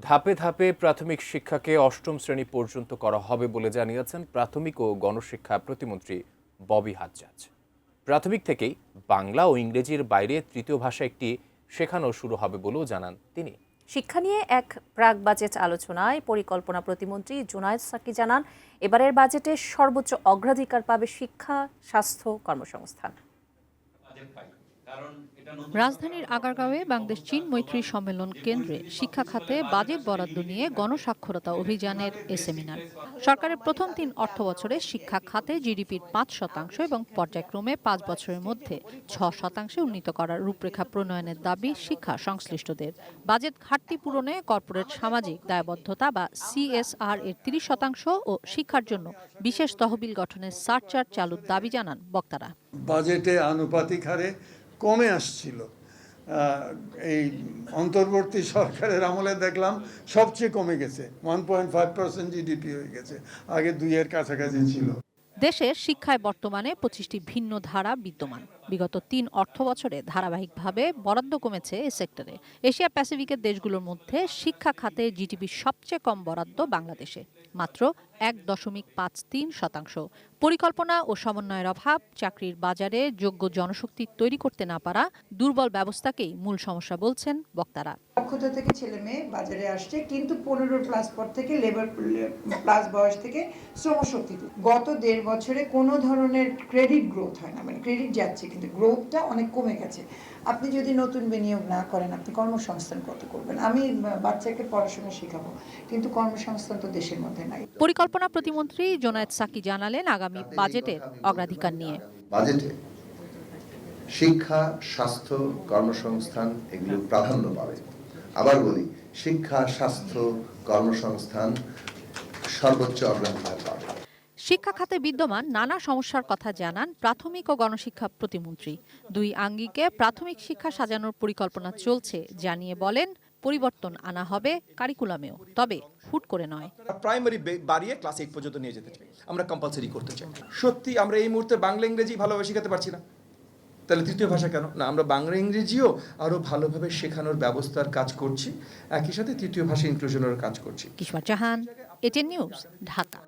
ধাপে ধাপে প্রাথমিক শিক্ষাকে অষ্টম শ্রেণী পর্যন্ত করা হবে বলে জানিয়েছেন প্রাথমিক ও গণশিক্ষা প্রতিমন্ত্রী ববি হাজ্জাজ। প্রাথমিক থেকেই বাংলা ও ইংরেজির বাইরে তৃতীয় ভাষা একটি শেখানো শুরু হবে বলেও জানান তিনি। শিক্ষা নিয়ে এক প্রাক বাজেট আলোচনায় পরিকল্পনা প্রতিমন্ত্রী জুনায়েদ সাকি জানান, এবারের বাজেটে সর্বোচ্চ অগ্রাধিকার পাবে শিক্ষা, স্বাস্থ্য, কর্মসংস্থান। রাজধানীর আগারগাঁওয়ে বাংলাদেশ চীন মৈত্রী সম্মেলন কেন্দ্রে শিক্ষা খাতে বাজেট বরাদ্দ নিয়ে গণসাক্ষরতা অভিযানের এ সেমিনার। সরকারের প্রথম ৩ অর্থবছরে শিক্ষা খাতে জিডিপির ৫% এবং পর্যায়ক্রমে ৫ বছরের মধ্যে ৬% উন্নীত করার রূপরেখা প্রণয়নের দাবি শিক্ষা সংশ্লিষ্টদের। বাজেট ঘাটতি পূরণে কর্পোরেট সামাজিক দায়বদ্ধতা বা CSR এর ৩০% ও শিক্ষার জন্য বিশেষ তহবিল গঠনের সারচার্জ চালুর দাবি জানান বক্তারা। বাজেটে আনুপাতিক হারে কমে আসছিল, এই অন্তর্বর্তী সরকারের আমলে দেখলাম সবচেয়ে কমে গেছে, 1.5% জিডিপি হয়ে গেছে, আগে 2-এর কাছাকাছি ছিল। দেশে শিক্ষায় বর্তমানে 25টি ভিন্ন ধারা বিদ্যমান। বিগত ৩ অর্থবছরে ধারাবাহিকভাবে বরাদ্দ কমেছে এ সেক্টরে। এশিয়া প্যাসিফিকের দেশগুলোর মধ্যে শিক্ষা খাতে জিডিপির সবচেয়ে কম বরাদ্দ বাংলাদেশে, মাত্র ১.53%। পরিকল্পনা ও সমন্বয়ের অভাব, চাকরির বাজারে যোগ্য জনশক্তি তৈরি করতে না পারা, দুর্বল ব্যবস্থাকেই মূল সমস্যা বলছেন বক্তারা। দক্ষতা থেকে ছেলে মেয়ে বাজারে আসছে, কিন্তু 15+ পর থেকে লেবার প্লাস বয়স থেকে শ্রমশক্তিতে গত 1.5 বছরে কোনো ধরনের ক্রেডিট গ্রোথ হয় না, মানে ক্রেডিট যাচ্ছে কিন্তু গ্রোথটা অনেক কমে গেছে। আপনি যদি নতুন বিনিয়োগ না করেন, আপনি কর্মসংস্থান কত করবেন? আমি বাচ্চাকে পড়াশোনা শেখাবো, কিন্তু কর্মসংস্থান তো দেশের মধ্যে নাই। পরিকল্পনা প্রতিমন্ত্রী জুনায়েদ সাকি জানালেন আগামী বাজেটের অগ্রাধিকার নিয়ে। বাজেটে শিক্ষা, স্বাস্থ্য, কর্মসংস্থান এগুলো প্রাধান্য পাবে। আবার বলি, শিক্ষা, স্বাস্থ্য, কর্মসংস্থান সর্বোচ্চ অগ্রাধিকার পাবে। শিক্ষা খাতে বিদ্যমান নানা সমস্যার কথা জানান প্রাথমিক ও গণশিক্ষা প্রতিমন্ত্রী। 2 আঙ্গিকে প্রাথমিক শিক্ষা সাজানোর পরিকল্পনা চলছে জানিয়ে বলেন, পরিবর্তন আনা হবে কারিকুলামেও, তবে হুট করে নয়। প্রাইমারি বাড়িয়ে ক্লাস 8 পর্যন্ত নিয়ে যেতে চাই, আমরা কম্পালসারি করতে চাই। সত্যি আমরা এই মুহূর্তে বাংলা ইংরেজি ভালোভাবে শেখাতে পারছি না, তাহলে তৃতীয় ভাষা কেন না? আমরা বাংলা ইংরেজিও আরো ভালোভাবে শেখানোর ব্যবস্থার কাজ করছি, একই সাথে তৃতীয় ভাষা ইনক্লুশনের কাজ করছি। কিশোর জাহান, এটিএন নিউজ, ঢাকা।